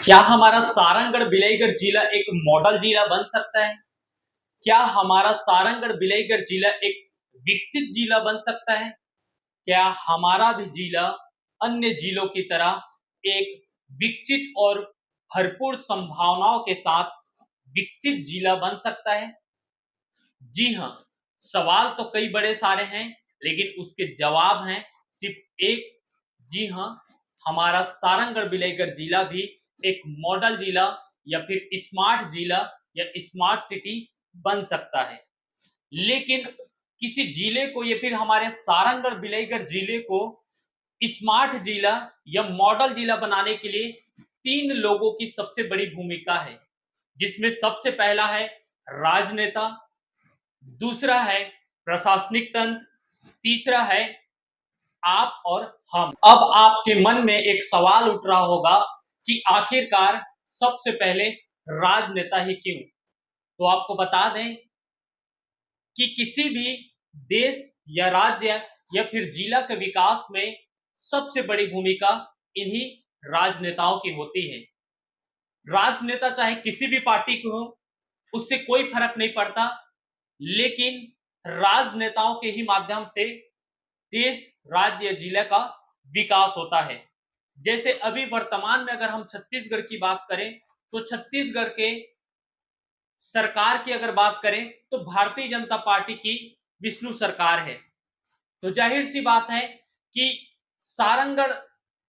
क्या हमारा सारंगढ़ बिलाईगढ़ जिला एक मॉडल जिला बन सकता है? क्या हमारा सारंगढ़ बिलाईगढ़ जिला एक विकसित जिला बन सकता है? क्या हमारा भी जिला अन्य जिलों की तरह एक विकसित और भरपूर संभावनाओं के साथ विकसित जिला बन सकता है? जी हाँ, सवाल तो कई बड़े सारे हैं, लेकिन उसके जवाब हैं सिर्फ एक। जी हाँ, हमारा सारंगढ़ बिलाईगढ़ जिला भी एक मॉडल जिला या फिर स्मार्ट जिला या स्मार्ट सिटी बन सकता है। लेकिन किसी जिले को या फिर हमारे सारंगढ़ बिलाईगढ़ जिले को स्मार्ट जिला या मॉडल जिला बनाने के लिए 3 लोगों की सबसे बड़ी भूमिका है, जिसमें सबसे पहला है राजनेता, दूसरा है प्रशासनिक तंत्र, तीसरा है आप और हम। अब आपके मन में एक सवाल उठ रहा होगा कि आखिरकार सबसे पहले राजनेता ही क्यों? तो आपको बता दें कि किसी भी देश या राज्य या फिर जिला के विकास में सबसे बड़ी भूमिका इन्हीं राजनेताओं की होती है। राजनेता चाहे किसी भी पार्टी के हो, उससे कोई फर्क नहीं पड़ता, लेकिन राजनेताओं के ही माध्यम से देश, राज्य, जिले का विकास होता है। जैसे अभी वर्तमान में अगर हम छत्तीसगढ़ की बात करें, तो छत्तीसगढ़ के सरकार की अगर बात करें तो भारतीय जनता पार्टी की विष्णु सरकार है। तो जाहिर सी बात है कि सारंगढ़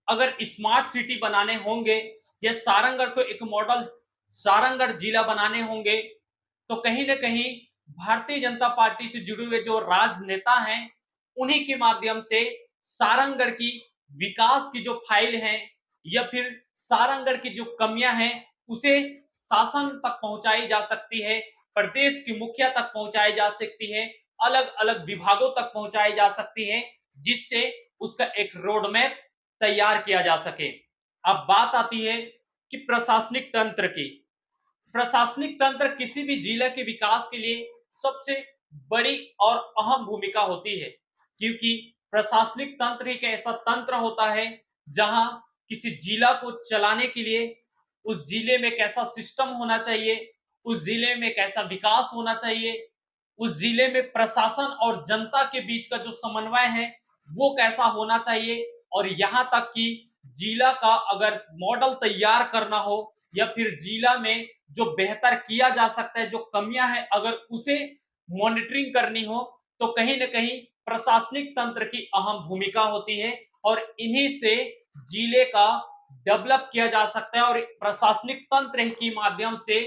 अगर स्मार्ट सिटी बनाने होंगे या सारंगढ़ को एक मॉडल सारंगढ़ जिला बनाने होंगे, तो कहीं ना कहीं भारतीय जनता पार्टी से जुड़े हुए जो राजनेता हैं, उन्हीं के माध्यम से सारंगढ़ की विकास की जो फाइल है या फिर सारंगढ़ की जो कमियां हैं, उसे शासन तक पहुंचाई जा सकती है, प्रदेश की मुखिया तक पहुंचाई जा सकती है, अलग अलग विभागों तक पहुंचाई जा सकती है, जिससे उसका एक रोड मैप तैयार किया जा सके। अब बात आती है कि प्रशासनिक तंत्र की। प्रशासनिक तंत्र किसी भी जिले के विकास के लिए सबसे बड़ी और अहम भूमिका होती है, क्योंकि प्रशासनिक तंत्र एक ऐसा तंत्र होता है जहां किसी जिला को चलाने के लिए उस जिले में कैसा सिस्टम होना चाहिए, उस जिले में कैसा विकास होना चाहिए, उस जिले में प्रशासन और जनता के बीच का जो समन्वय है वो कैसा होना चाहिए, और यहां तक कि जिला का अगर मॉडल तैयार करना हो या फिर जिला में जो बेहतर किया जा सकता है, जो कमियां हैं अगर उसे मॉनिटरिंग करनी हो, तो कहीं ना कहीं प्रशासनिक तंत्र की अहम भूमिका होती है, और इन्हीं से जिले का डेवलप किया जा सकता है और प्रशासनिक तंत्र के माध्यम से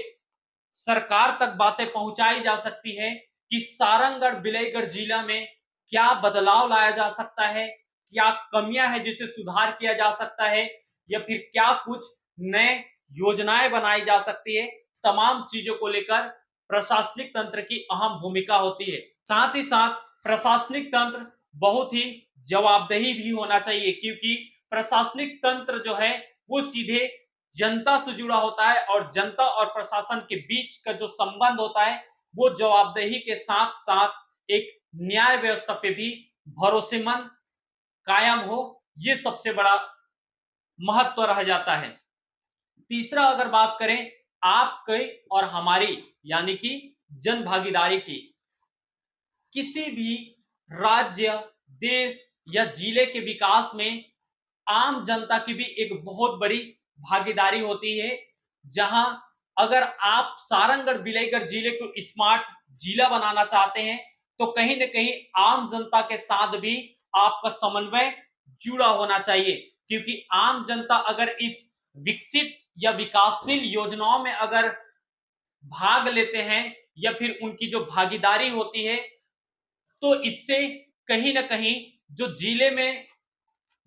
सरकार तक बातें पहुंचाई जा सकती है कि सारंगढ़ बिलाईगढ़ जिला में क्या बदलाव लाया जा सकता है, क्या कमियां हैं जिसे सुधार किया जा सकता है, या फिर क्या कुछ नए योजनाएं बनाई जा सकती है। तमाम चीजों को लेकर प्रशासनिक तंत्र की अहम भूमिका होती है। साथ ही साथ प्रशासनिक तंत्र बहुत ही जवाबदेही भी होना चाहिए, क्योंकि प्रशासनिक तंत्र जो है वो सीधे जनता से जुड़ा होता है, और जनता और प्रशासन के बीच का जो संबंध होता है वो जवाबदेही के साथ साथ एक न्याय व्यवस्था पे भी भरोसेमंद कायम हो, ये सबसे बड़ा महत्व रह जाता है। तीसरा अगर बात करें आपके और हमारी यानी कि जन भागीदारी की, किसी भी राज्य, देश या जिले के विकास में आम जनता की भी एक बहुत बड़ी भागीदारी होती है। जहां अगर आप सारंगढ़ बिलाईगढ़ जिले को स्मार्ट जिला बनाना चाहते हैं, तो कहीं ना कहीं आम जनता के साथ भी आपका समन्वय जुड़ा होना चाहिए, क्योंकि आम जनता अगर इस विकसित या विकासशील योजनाओं में अगर भाग लेते हैं या फिर उनकी जो भागीदारी होती है, तो इससे कहीं ना कहीं जो जिले में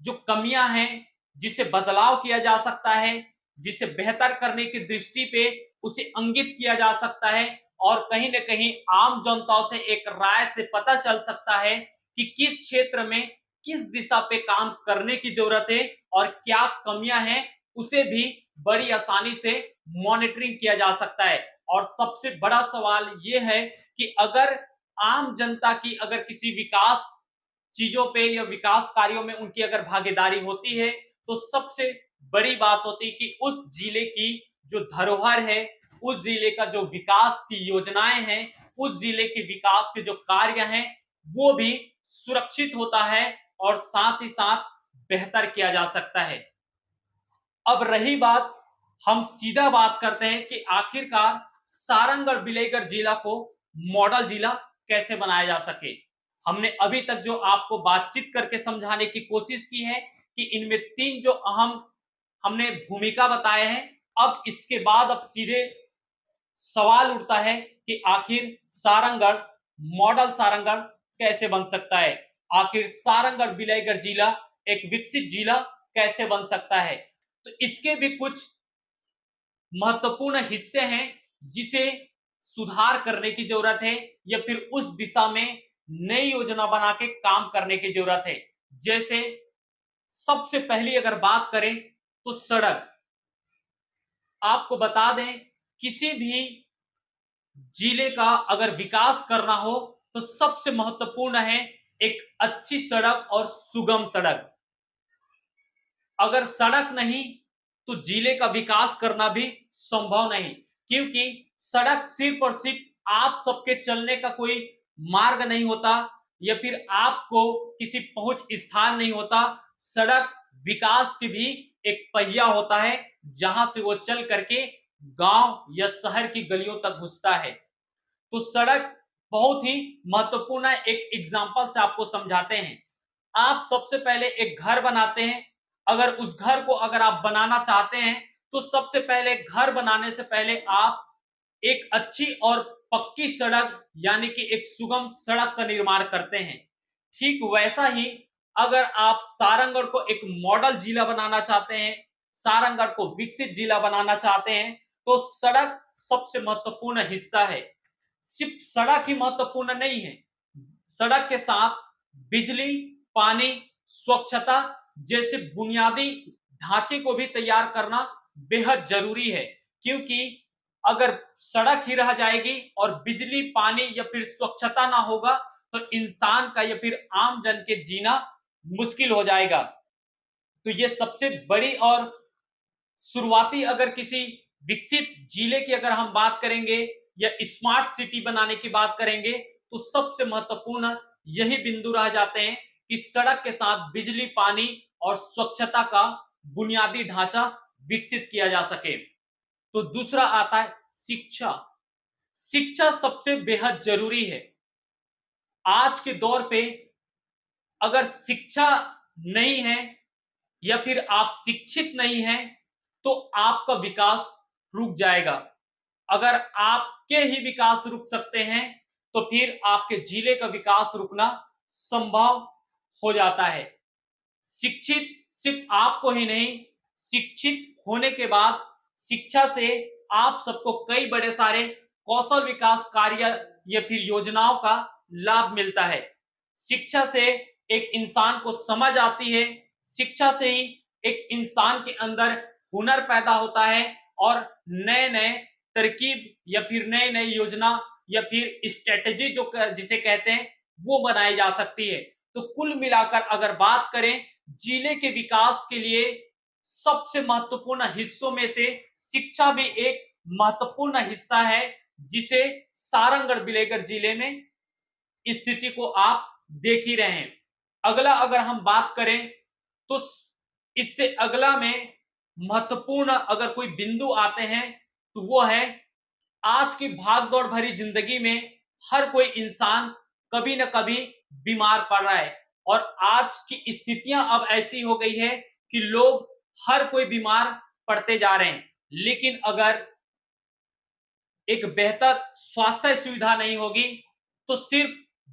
जो कमियां हैं, जिसे बदलाव किया जा सकता है, जिसे बेहतर करने की दृष्टि पे उसे अंकित किया जा सकता है, और कहीं ना कहीं आम जनताओं से एक राय से पता चल सकता है कि किस क्षेत्र में किस दिशा पे काम करने की जरूरत है और क्या कमियां हैं, उसे भी बड़ी आसानी से मॉनिटरिंग किया जा सकता है। और सबसे बड़ा सवाल यह है कि अगर आम जनता की अगर किसी विकास चीजों पे या विकास कार्यों में उनकी अगर भागीदारी होती है, तो सबसे बड़ी बात होती कि उस जिले की जो धरोहर है, उस जिले का जो विकास की योजनाएं हैं, उस जिले के विकास के जो कार्य हैं, वो भी सुरक्षित होता है और साथ ही साथ बेहतर किया जा सकता है। अब रही बात, हम सीधा बात करते हैं कि आखिरकार सारंग और बिलाईगढ़ जिला को मॉडल जिला कैसे बनाया जा सके। हमने अभी तक जो आपको बातचीत करके समझाने की कोशिश की है कि इनमें 3 जो अहम हमने भूमिका बताए हैं। अब इसके बाद अब सीधे सवाल उठता है कि आखिर सारंगगढ़ मॉडल सारंगगढ़ कैसे बन सकता है, आखिर सारंगगढ़ बिलाईगढ़ जिला एक विकसित जिला कैसे बन सकता है। तो इसके भी कुछ महत्वपूर्ण हिस्से हैं जिसे सुधार करने की जरूरत है या फिर उस दिशा में नई योजना बना के काम करने की जरूरत है। जैसे सबसे पहली अगर बात करें तो सड़क, आपको बता दें किसी भी जिले का अगर विकास करना हो तो सबसे महत्वपूर्ण है एक अच्छी सड़क और सुगम सड़क। अगर सड़क नहीं तो जिले का विकास करना भी संभव नहीं, क्योंकि सड़क सिर्फ और सिर्फ आप सबके चलने का कोई मार्ग नहीं होता या फिर आपको किसी पहुंच स्थान नहीं होता। सड़क विकास की भी एक पहिया होता है जहां से वो चल करके गांव या शहर की गलियों तक घुसता है। तो सड़क बहुत ही महत्वपूर्ण है। एक एग्जांपल से आपको समझाते हैं। आप सबसे पहले एक घर बनाते हैं, अगर उस घर को अगर आप बनाना चाहते हैं तो सबसे पहले घर बनाने से पहले आप एक अच्छी और पक्की सड़क यानी कि एक सुगम सड़क का निर्माण करते हैं। ठीक वैसा ही अगर आप सारंगगढ़ को एक मॉडल जिला बनाना चाहते हैं, सारंगगढ़ को विकसित जिला बनाना चाहते हैं, तो सड़क सबसे महत्वपूर्ण हिस्सा है। सिर्फ सड़क ही महत्वपूर्ण नहीं है, सड़क के साथ बिजली, पानी, स्वच्छता जैसे बुनियादी ढांचे को भी तैयार करना बेहद जरूरी है। क्योंकि अगर सड़क ही रह जाएगी और बिजली, पानी या फिर स्वच्छता ना होगा तो इंसान का या फिर आम जन के जीना मुश्किल हो जाएगा। तो ये सबसे बड़ी और शुरुआती अगर किसी विकसित जिले की अगर हम बात करेंगे या स्मार्ट सिटी बनाने की बात करेंगे तो सबसे महत्वपूर्ण यही बिंदु रह जाते हैं कि सड़क के साथ बिजली, पानी और स्वच्छता का बुनियादी ढांचा विकसित किया जा सके। तो दूसरा आता है शिक्षा। शिक्षा सबसे बेहद जरूरी है। आज के दौर पे अगर शिक्षा नहीं है या फिर आप शिक्षित नहीं हैं तो आपका विकास रुक जाएगा। अगर आपके ही विकास रुक सकते हैं तो फिर आपके जिले का विकास रुकना संभव हो जाता है। शिक्षित सिर्फ आपको ही नहीं, शिक्षित होने के बाद शिक्षा से आप सबको कई बड़े सारे कौशल विकास कार्य या फिर योजनाओं का लाभ मिलता है। शिक्षा से एक इंसान को समझ आती है, शिक्षा से ही एक इंसान के अंदर हुनर पैदा होता है और नए नए तरकीब या फिर नई नई योजना या फिर स्ट्रेटेजी जो जिसे कहते हैं वो बनाई जा सकती है। तो कुल मिलाकर अगर बात करें जिले के विकास के लिए सबसे महत्वपूर्ण हिस्सों में से शिक्षा भी एक महत्वपूर्ण हिस्सा है, जिसे सारंगगढ़ बिलाईगढ़ जिले में स्थिति को आप देख ही रहे हैं। अगला अगर हम बात करें तो इससे अगला में महत्वपूर्ण अगर कोई बिंदु आते हैं तो वो है आज की भागदौड़ भरी जिंदगी में हर कोई इंसान कभी ना कभी बीमार पड़ रहा है और आज की स्थितियां अब ऐसी हो गई है कि लोग हर कोई बीमार पड़ते जा रहे हैं। लेकिन अगर एक बेहतर स्वास्थ्य सुविधा नहीं होगी तो सिर्फ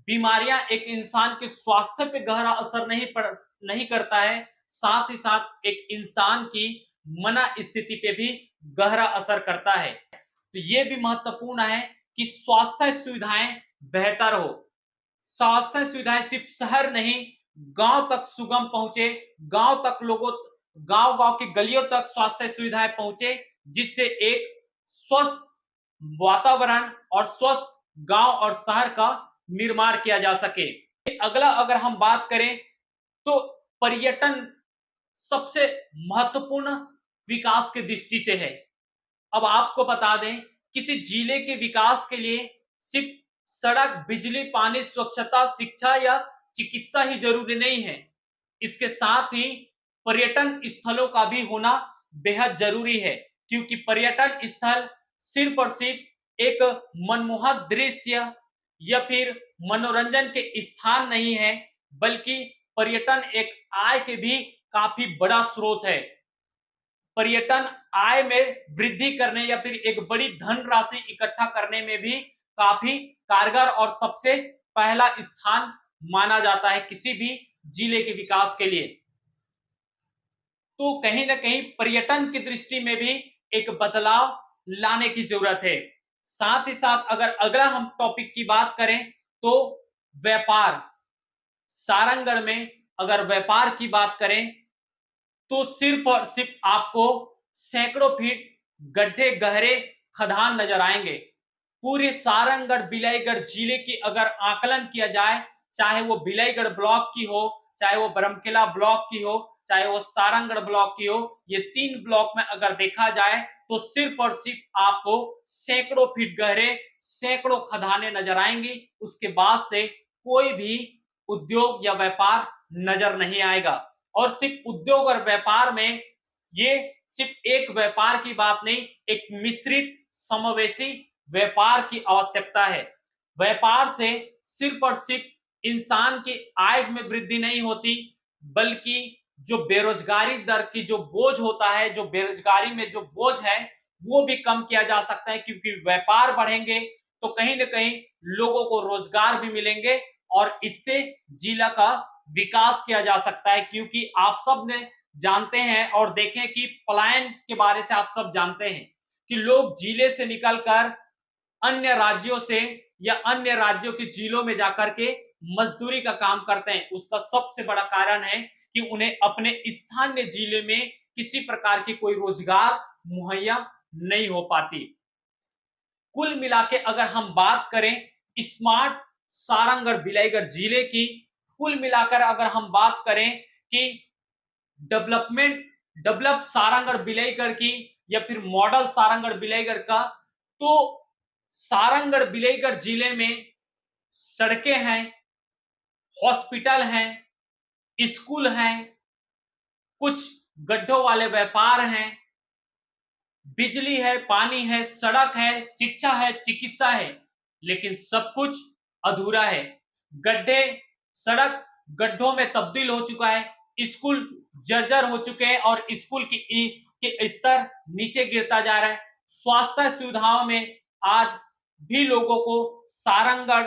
बीमारियां एक इंसान के स्वास्थ्य पे गहरा असर नहीं करता है, साथ ही साथ एक इंसान की मना स्थिति पे भी गहरा असर करता है। तो ये भी महत्वपूर्ण है कि स्वास्थ्य सुविधाएं बेहतर हो। स्वास्थ्य सुविधाएं सिर्फ शहर नहीं, गांव तक सुगम पहुंचे, गांव तक लोगों, गांव गांव की गलियों तक स्वास्थ्य सुविधाएं पहुंचे, जिससे एक स्वस्थ वातावरण और स्वस्थ गांव और शहर का निर्माण किया जा सके। अगला अगर हम बात करें तो पर्यटन सबसे महत्वपूर्ण विकास की दृष्टि से है। अब आपको बता दें, किसी जिले के विकास के लिए सिर्फ सड़क, बिजली, पानी, स्वच्छता, शिक्षा या चिकित्सा ही जरूरी नहीं है। इसके साथ ही पर्यटन स्थलों का भी होना बेहद जरूरी है, क्योंकि पर्यटन स्थल सिर्फ और सिर्फ एक मनमोहक दृश्य या फिर मनोरंजन के स्थान नहीं है, बल्कि पर्यटन एक आय के भी काफी बड़ा स्रोत है। पर्यटन आय में वृद्धि करने या फिर एक बड़ी धनराशि इकट्ठा करने में भी काफी कारगर और सबसे पहला स्थान माना जाता है किसी भी जिले के विकास के लिए। तो कहीं ना कहीं पर्यटन की दृष्टि में भी एक बदलाव लाने की जरूरत है। साथ ही साथ अगर अगला हम टॉपिक की बात करें तो व्यापार। सारंगढ़ में अगर व्यापार की बात करें तो सिर्फ और सिर्फ आपको सैकड़ों फीट गड्ढे गहरे खदान नजर आएंगे। पूरे सारंगढ़ बिलाईगढ़ जिले की अगर आकलन किया जाए, चाहे वो बिलाईगढ़ ब्लॉक की हो, चाहे वो बरमकेला ब्लॉक की हो, चाहे वो सारंगढ़ ब्लॉक की हो, ये 3 ब्लॉक में अगर देखा जाए तो सिर्फ और सिर्फ आपको सैकड़ों फीट गहरे सैकड़ों खदानें नजर आएंगी। उसके बाद से कोई भी उद्योग या व्यापार नजर नहीं आएगा। और सिर्फ उद्योग और व्यापार में ये सिर्फ एक व्यापार की बात नहीं, एक मिश्रित समावेशी व्यापार की आवश्यकता है। व्यापार से सिर्फ और सिर्फ इंसान की आय में वृद्धि नहीं होती, बल्कि जो बेरोजगारी दर की जो बोझ होता है, जो बेरोजगारी में जो बोझ है, वो भी कम किया जा सकता है, क्योंकि व्यापार बढ़ेंगे तो कहीं ना कहीं लोगों को रोजगार भी मिलेंगे और इससे जिला का विकास किया जा सकता है। क्योंकि आप सब ने जानते हैं और देखें कि पलायन के बारे से आप सब जानते हैं कि लोग जिले से निकलकर अन्य राज्यों से या अन्य राज्यों के जिलों में जाकर के मजदूरी का काम करते हैं। उसका सबसे बड़ा कारण है कि उन्हें अपने स्थानीय जिले में किसी प्रकार की कोई रोजगार मुहैया नहीं हो पाती। कुल मिला के अगर हम बात करें स्मार्ट सारंगढ़ बिलाईगढ़ जिले की, कुल मिलाकर अगर हम बात करें कि डेवलप सारंगढ़ बिलाईगढ़ की या फिर मॉडल सारंगढ़ बिलाईगढ़ का, तो सारंगढ़ बिलाईगढ़ जिले में सड़कें हैं, हॉस्पिटल हैं, स्कूल हैं, कुछ गड्ढों वाले व्यापार हैं, बिजली है, पानी है, सड़क है, शिक्षा है, चिकित्सा है, लेकिन सब कुछ अधूरा है। गड्ढे, सड़क गड्ढों में तब्दील हो चुका है, स्कूल जर्जर हो चुके हैं और स्कूल की स्तर नीचे गिरता जा रहा है। स्वास्थ्य सुविधाओं में आज भी लोगों को सारंगढ़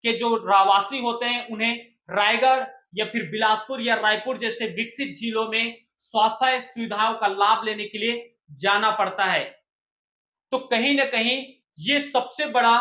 के जो रहवासी होते हैं उन्हें रायगढ़ या फिर बिलासपुर या रायपुर जैसे विकसित जिलों में स्वास्थ्य सुविधाओं का लाभ लेने के लिए जाना पड़ता है। तो कहीं ना कहीं ये सबसे बड़ा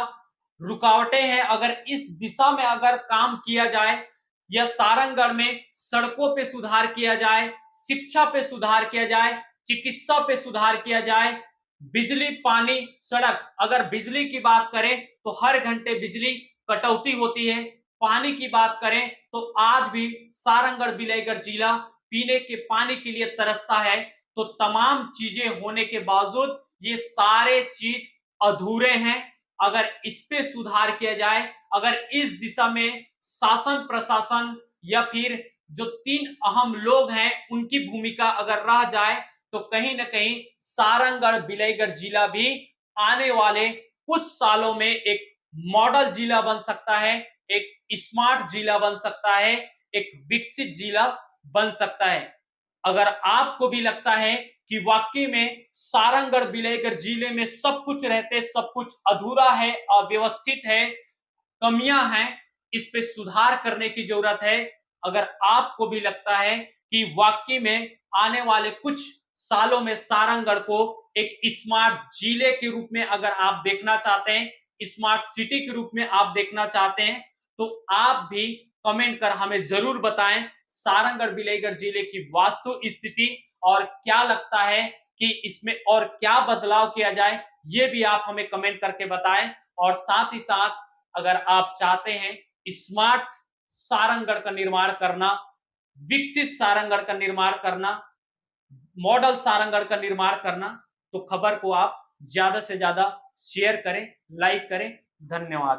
रुकावटें हैं। अगर इस दिशा में अगर काम किया जाए या सारंगढ़ में सड़कों पे सुधार किया जाए, शिक्षा पे सुधार किया जाए, चिकित्सा पे सुधार किया जाए, बिजली, पानी, सड़क, अगर बिजली की बात करें तो हर घंटे बिजली कटौती होती है। पानी की बात करें तो आज भी सारंगढ़ बिलाईगढ़ जिला पीने के पानी के लिए तरसता है। तो तमाम चीजें होने के बावजूद ये सारे चीज अधूरे हैं। अगर इस पे सुधार किया जाए, अगर इस दिशा में शासन प्रशासन या फिर जो 3 अहम लोग हैं उनकी भूमिका अगर रह जाए तो कहीं ना कहीं सारंगढ़ बिलाईगढ़ जिला भी आने वाले कुछ सालों में एक मॉडल जिला बन सकता है, एक स्मार्ट जिला बन सकता है, एक विकसित जिला बन सकता है। अगर आपको भी लगता है कि वाकई में सारंगढ़ बिलाईगढ़ जिले में सब कुछ रहते सब कुछ अधूरा है, अव्यवस्थित है, कमियां हैं, इस पे सुधार करने की जरूरत है, अगर आपको भी लगता है कि वाकई में आने वाले कुछ सालों में सारंगढ़ को एक स्मार्ट जिले के रूप में अगर आप देखना चाहते हैं, स्मार्ट सिटी के रूप में आप देखना चाहते हैं, तो आप भी कमेंट कर हमें जरूर बताएं सारंगढ़ बिलाईगढ़ जिले की वास्तु स्थिति और क्या लगता है कि इसमें और क्या बदलाव किया जाए, ये भी आप हमें कमेंट करके बताएं। और साथ ही साथ अगर आप चाहते हैं स्मार्ट सारंगढ़ का निर्माण करना, विकसित सारंगढ़ का निर्माण करना, मॉडल सारंगढ़ का निर्माण करना। तो खबर को आप ज्यादा से ज्यादा शेयर करें, लाइक करें। धन्यवाद।